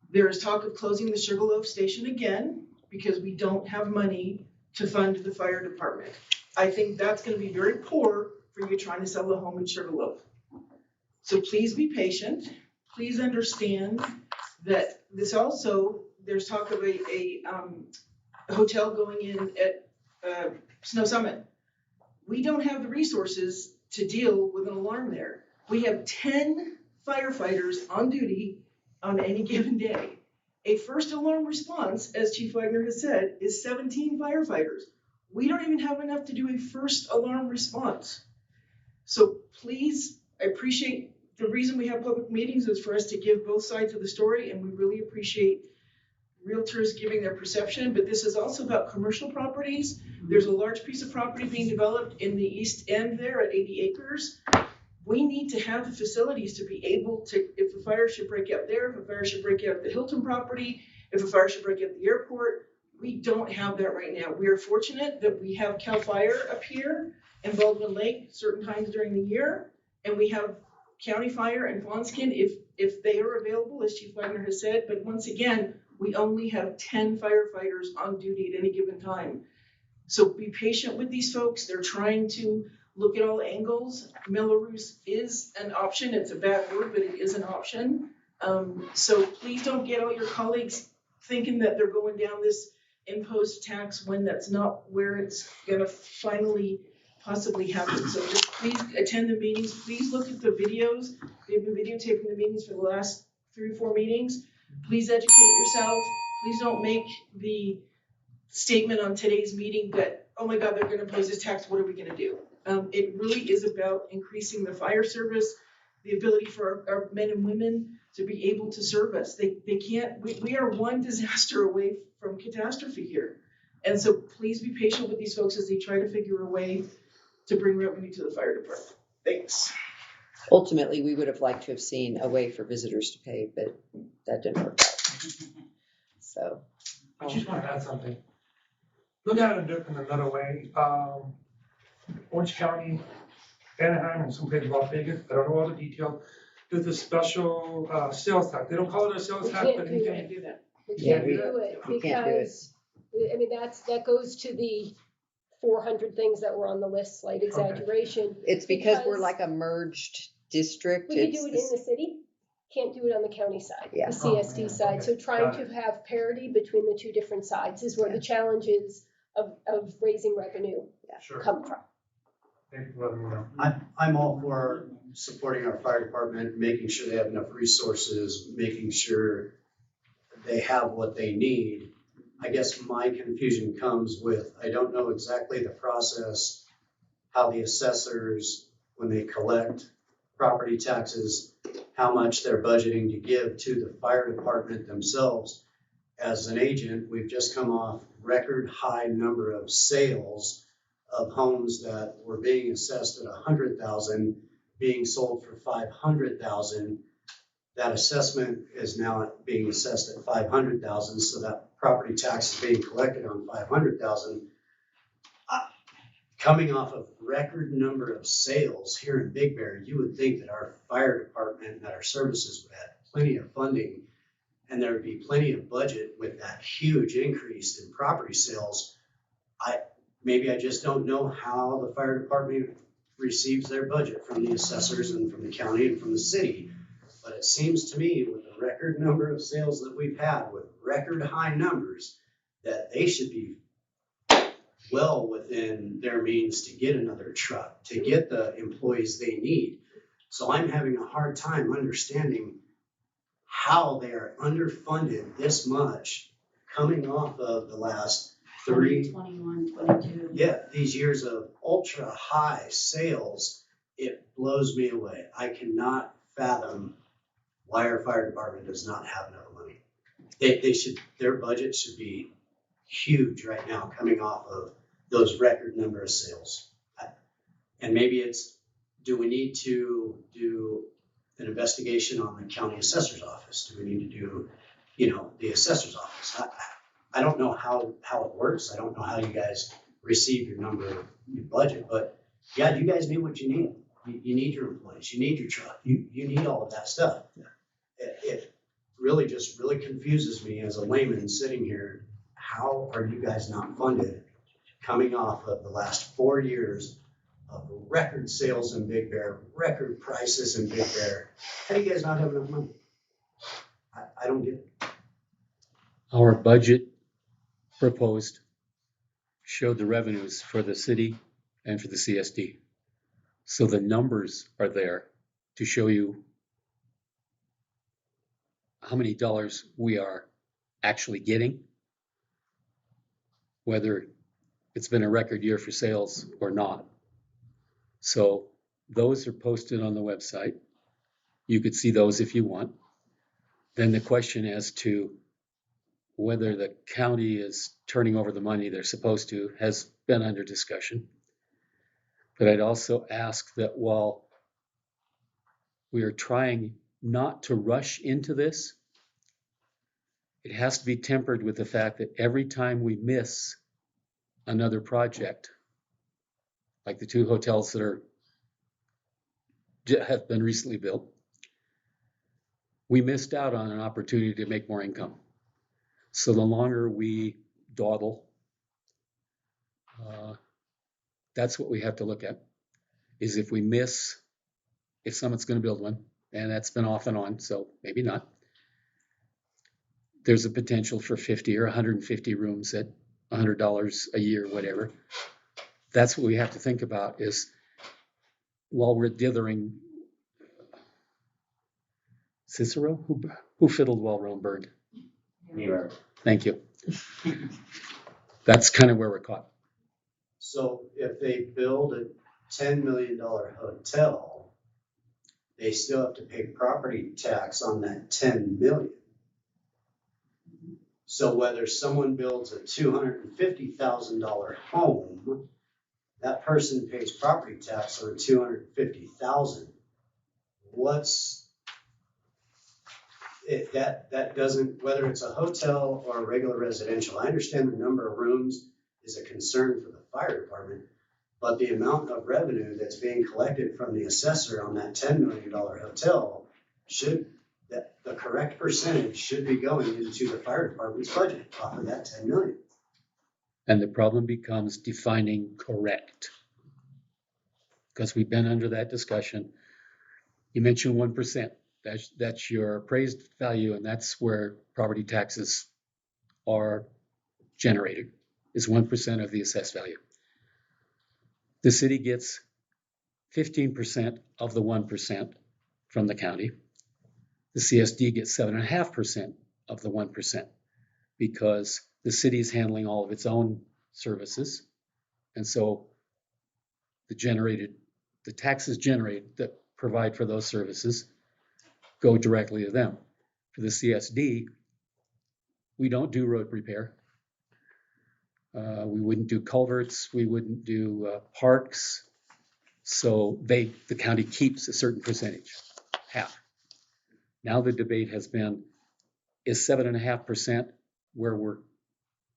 There is talk of closing the Sugarloaf station again because we don't have money to fund the fire department. I think that's going to be very poor for you trying to sell a home in Sugarloaf. So please be patient. Please understand that this also, there's talk of a hotel going in at Snow Summit. We don't have the resources to deal with an alarm there. We have 10 firefighters on duty on any given day. A first alarm response, as Chief Wagner has said, is 17 firefighters. We don't even have enough to do a first alarm response. So please, I appreciate the reason we have public meetings is for us to give both sides of the story, and we really appreciate realtors giving their perception, but this is also about commercial properties. There's a large piece of property being developed in the east end there at 80 acres. We need to have the facilities to be able to, if a fire should break out there, if a fire should break out at the Hilton property, if a fire should break out at the airport, we don't have that right now. We are fortunate that we have CAL FIRE up here in Baldwin Lake certain times during the year, and we have County Fire and Fawnskin if they are available, as Chief Wagner has said, but once again, we only have 10 firefighters on duty at any given time. So be patient with these folks. They're trying to look at all angles. Mello-Roos is an option. It's a bad word, but it is an option. So please don't get all your colleagues thinking that they're going down this imposed tax when that's not where it's gonna finally possibly happen. So just please attend the meetings. Please look at the videos. They've been videotaping the meetings for the last 3 or 4 meetings. Please educate yourself. Please don't make the statement on today's meeting that, oh my God, they're going to impose this tax. What are we going to do? It really is about increasing the fire service, the ability for our men and women to be able to serve us. They can't, we are one disaster away from catastrophe here. And so please be patient with these folks as they try to figure a way to bring revenue to the fire department. Thanks. Ultimately, we would have liked to have seen a way for visitors to pay, but that didn't work out. So, I just want to add something. Look at it in another way. Orange County, Anaheim, and some places Las Vegas, I don't know all the details. There's a special sales tax. They don't call it a sales We tax, can't but do you it. can. Do that. We Yeah, can't we- do it we can't do it. because, I mean, that goes to the 400 things that were on the list, slight exaggeration. it's because we're Because- like a merged district. We could It's do it this- in the city, can't do it on the county side, Yeah. the CSD Oh, man, side. okay, So trying got to have parity between the two different sides is where the challenge is of raising revenue Sure. come from. Thank you for letting me know. I'm all for supporting our fire department, making sure they have enough resources, making sure they have what they need. I guess my confusion comes with, I don't know exactly the process, how the assessors, when they collect property taxes, how much they're budgeting to give to the fire department themselves. As an agent, we've just come off record high number of sales of homes that were being assessed at 100,000, being sold for 500,000. That assessment is now being assessed at 500,000, so that property tax is being collected on 500,000. Coming off of record number of sales here in Big Bear, you would think that our fire department and that our services would have plenty of funding and there would be plenty of budget with that huge increase in property sales. Maybe I just don't know how the fire department receives their budget from the assessors and from the county and from the city. But it seems to me with the record number of sales that we've had with record high numbers, that they should be well within their means to get another truck, to get the employees they need. So I'm having a hard time understanding how they are underfunded this much coming off of the last 21, 22. these years of ultra high sales. It blows me away. I cannot fathom why our fire department does not have enough money. Their budget should be huge right now coming off of those record number of sales. And maybe it's, do we need to do an investigation on the county assessor's office? Do we need to do, the assessor's office? I don't know how it works. I don't know how you guys receive your your budget, but yeah, you guys need what you need. You need your employees, you need your truck, you need all of that stuff. It really confuses me as a layman sitting here. How are you guys not funded coming off of the last 4 years of record sales in Big Bear, record prices in Big Bear? How do you guys not have enough money? I don't get it. Our budget proposed showed the revenues for the city and for the CSD. So the numbers are there to show you how many dollars we are actually getting, whether it's been a record year for sales or not. So those are posted on the website. You could see those if you want. Then the question as to whether the county is turning over the money they're supposed to has been under discussion. But I'd also ask that while we are trying not to rush into this, it has to be tempered with the fact that every time we miss another project, like the 2 hotels that have been recently built, we missed out on an opportunity to make more income. So the longer we dawdle, that's what we have to look at, is if we miss, if someone's going to build one, and that's been off and on, so maybe not, there's a potential for 50 or 150 rooms at $100 a year, whatever. That's what we have to think about, is while we're dithering. Cicero? Who fiddled while Rome burned? Nero. Thank you. That's kind of where we're caught. So if they build a $10 million hotel, they still have to pay property tax on that 10 million. So whether someone builds a $250,000 home, that person pays property tax on $250,000. That doesn't, whether it's a hotel or a regular residential, I understand the number of rooms is a concern for the fire department, but the amount of revenue that's being collected from the assessor on that $10 million hotel the correct percentage should be going into the fire department's budget off of that 10 million. And the problem becomes defining correct. Because we've been under that discussion. You mentioned 1%. That's your appraised value, and that's where property taxes are generated, is 1% of the assessed value. The city gets 15% of the 1% from the county. The CSD gets 7.5% of the 1% because the city is handling all of its own services. And so the taxes generated that provide for those services go directly to them. For the CSD, we don't do road repair. We wouldn't do culverts. We wouldn't do parks. So the county keeps a certain percentage, half. Now the debate has been, is 7.5% where we're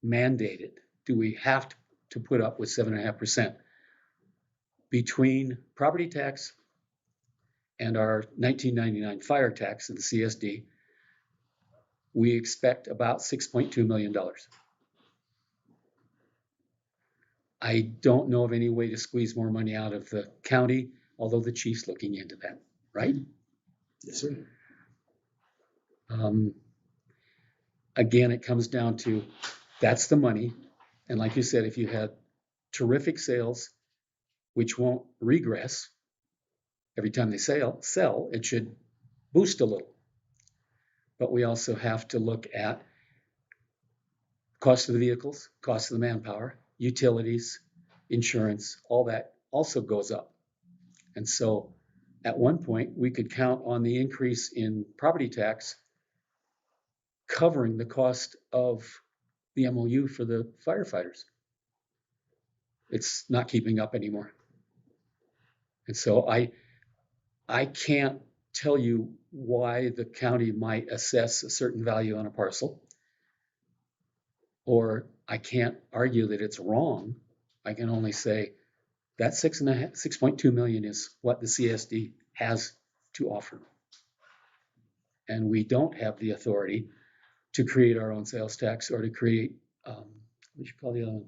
mandated? Do we have to put up with 7.5%? Between property tax and our 1999 fire tax in the CSD, we expect about $6.2 million. I don't know of any way to squeeze more money out of the county, although the chief's looking into that, right? Yes, sir. Again, it comes down to, that's the money. And like you said, if you had terrific sales, which won't regress every time they sell, it should boost a little. But we also have to look at cost of the vehicles, cost of the manpower, utilities, insurance, all that also goes up. And so at one point, we could count on the increase in property tax covering the cost of the MOU for the firefighters. It's not keeping up anymore. And so I can't tell you why the county might assess a certain value on a parcel, or I can't argue that it's wrong. I can only say that 6.2 million is what the CSD has to offer. And we don't have the authority to create our own sales tax or to create, what do you call the other one?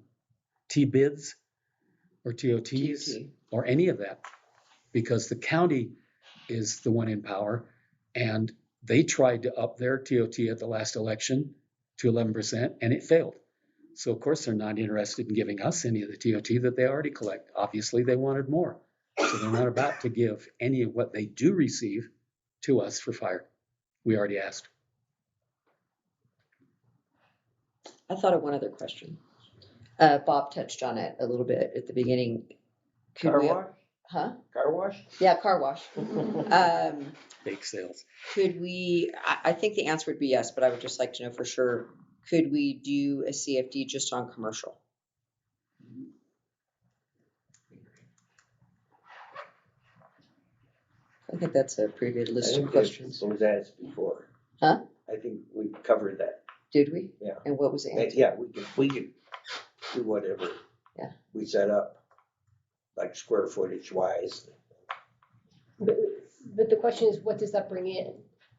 T-bids or TOTs or any of that, because the county is the one in power, and they tried to up their TOT at the last election to 11%, and it failed. So of course they're not interested in giving us any of the TOT that they already collect. Obviously they wanted more. So they're not about to give any of what they do receive to us for fire. We already asked. I thought of one other question. Bob touched on it a little bit at the beginning. Could Car we- wash? Huh? Car wash? Yeah, car wash. Bake sales. Could we, I think the answer would be yes, but I would just like to know for sure, could we do a CFD just on commercial? I think that's a pretty good I list think of that questions. was asked before. Huh? I think we covered that. Did we? Yeah. And what was the answer? Yeah, we could do whatever. Yeah. We set up, like square footage wise. But the question is, what does that bring in?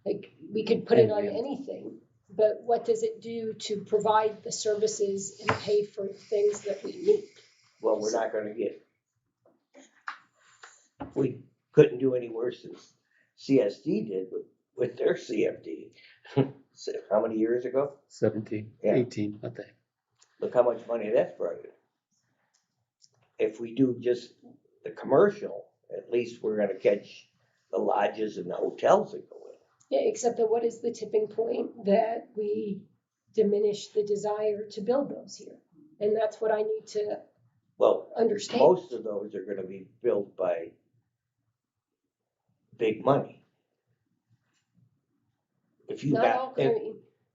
Like, we could put it on anything, but what does it do to provide the services and pay for things that we need? Well, we're not gonna get, we couldn't do any worse than CSD did with their CFD. So, how many years ago? 17, Yeah. 18, what the heck. Look how much money that's brought in. If we do just the commercial, at least we're gonna catch the lodges and the hotels that go in. Yeah, except that what is the tipping point that we diminish the desire to build those here? And that's what I need to Well, understand. most of those are gonna be built by big money. If you Not all, got,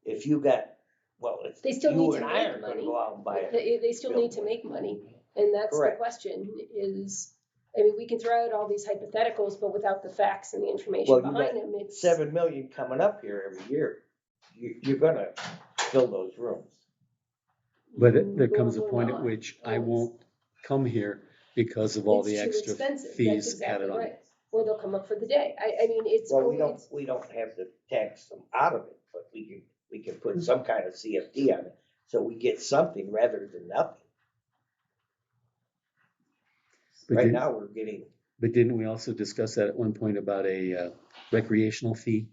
if you got, well, it's, they still you need to and I make aren't gonna money. go out and buy it. They still need to make money, and that's the Correct. question is, I mean, we can throw out all these hypotheticals, but without the facts and the information Well, you behind got them, it's. 7 million coming up here every year. You're gonna fill those rooms. But there comes a Well, we're point at not. which I won't come here because of all It's the too extra expensive. That's fees exactly added on. right. Or they'll come up for the day. I mean, it's. Well, it's- we don't have to tax them out of it, but we can put some kind of CFD on it, so we get something rather than nothing. But Right didn't- now, we're getting, But didn't we also discuss that at one point about a recreational fee?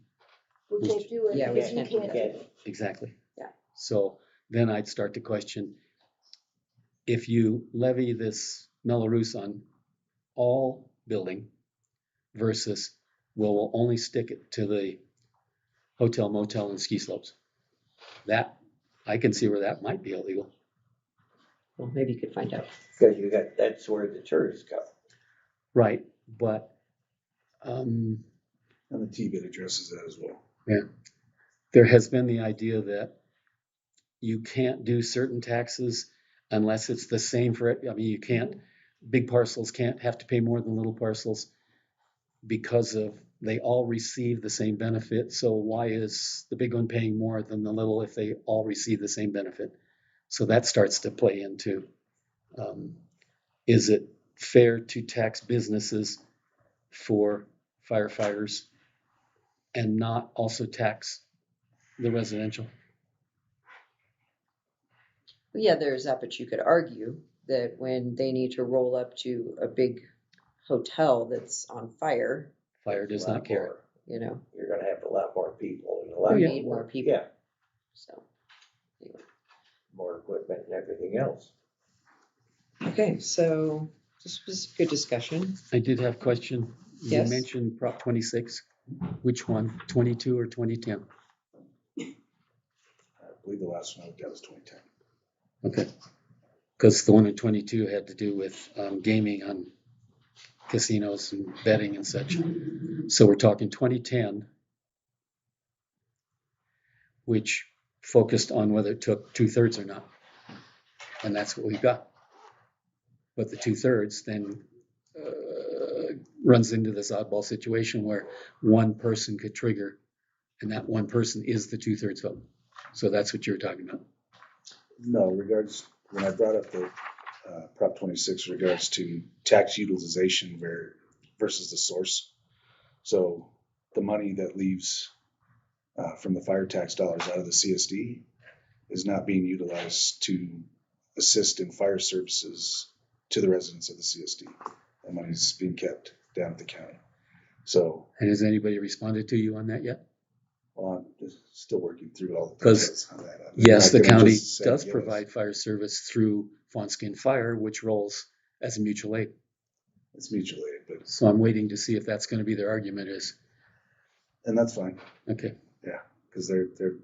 We can't do it Yeah, we because you can't do can't. that. Exactly. Yeah. So then I'd start to question, if you levy this Mello-Roos on all building versus, well, we'll only stick it to the hotel, motel, and ski slopes. That, I can see where that might be illegal. Well, maybe you could find out. because that's where the tourists come. Right, but, And the T-bit addresses that as well. there has been the idea that you can't do certain taxes unless it's the same for, I mean, you can't, big parcels can't have to pay more than little parcels because of, they all receive the same benefit. So why is the big one paying more than the little if they all receive the same benefit? So that starts to play into, is it fair to tax businesses for firefighters and not also tax the residential? Yeah, there's that, but you could argue that when they need to roll up to a big hotel that's on fire, Fire does A lot not care. more. you know, You're gonna have a lot more people and a you lot yeah. need more people. Yeah, So, more equipment and everything else. okay, so this was a good discussion. I did have a question. You Yes. mentioned Prop 26. Which one, 22 or 2010? I believe the last one I looked at was 2010. Okay. Because the one in 22 had to do with gaming on casinos and betting and such. So we're talking 2010, which focused on whether it took 2/3 or not. And that's what we've got. But the 2/3 then runs into this oddball situation where one person could trigger, and that one person is the 2/3 vote. So that's what you're talking about. No, when I brought up the Prop 26 regards to tax utilization versus the source. So the money that leaves from the fire tax dollars out of the CSD is not being utilized to assist in fire services to the residents of the CSD. That money is being kept down at the county. So And has anybody responded to you on that yet? I'm just still working through all the 'Cause, details on that. I'm Yes, not the gonna county just say does yes. provide fire service through Fawnskin Fire, which rolls as a mutual aid. It's mutual aid, but, So I'm waiting to see if that's going to be their argument is, and that's fine. okay, Because the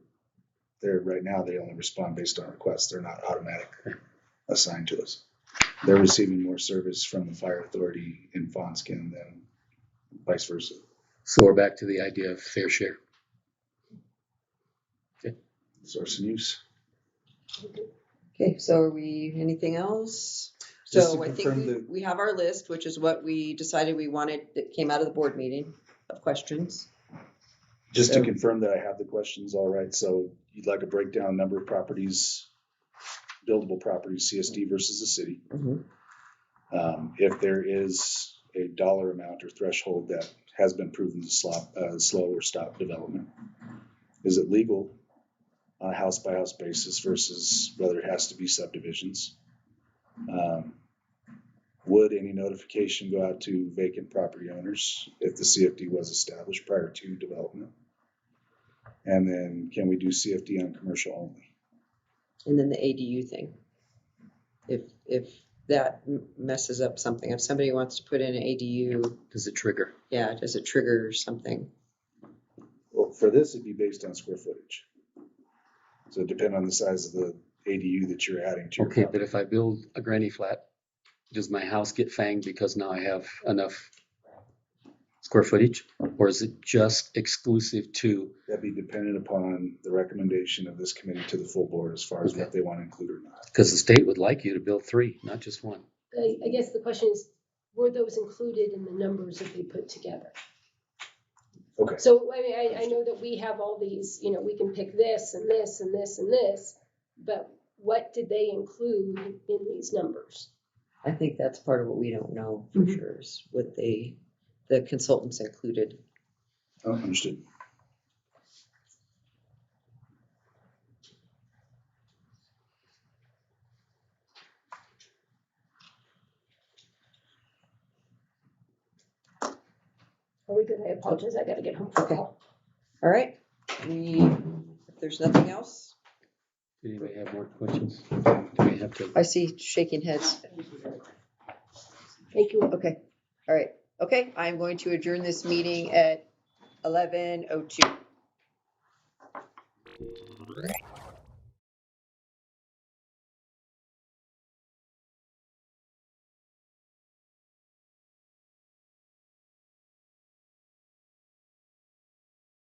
They're, right now, they only respond based on requests. They're not automatically assigned to us. They're receiving more service from the fire authority in Fawnskin than vice versa. So we're back to the idea of fair share. Source and use. Okay, so are we, anything else? Just to So I think confirm we have our list, which is what we decided we wanted, that came out of the board meeting of questions. Just to So- confirm that I have the questions all right, so you'd like a breakdown, number of properties, buildable properties, CSD versus the city. Mhm. If there is a dollar amount or threshold that has been proven to slow or stop development, is it legal on a house by house basis versus whether it has to be subdivisions? Would any notification go out to vacant property owners if the CFD was established prior to development? And then can we do CFD on commercial only? And then the ADU thing. If that messes up something, if somebody wants to put in an ADU, Does it trigger? yeah, does it trigger something? Well, for this, it'd be based on square footage. So it depends on the size of the ADU that you're adding to your Okay, property. but if I build a granny flat, does my house get fanged because now I have enough square footage? Or is it just exclusive to, That'd be dependent upon the recommendation of this committee to the full board as far as what they want to include or not. because the state would like you to build 3, not just 1. I guess the question is, were those included in the numbers that they put together? Okay. So, I mean, I know that we have all these, you know, we can pick this and this and this and this, but what did they include in these numbers? I think that's part of what we don't know for sure, is what the consultants included. Oh, understood. Are we good? I apologize, I gotta get home for a Okay. call. All right, if there's nothing else, Did anybody have more questions? Do we have to? I see shaking heads. Thank you. Okay, all right. Okay, I'm going to adjourn this meeting at 11:02.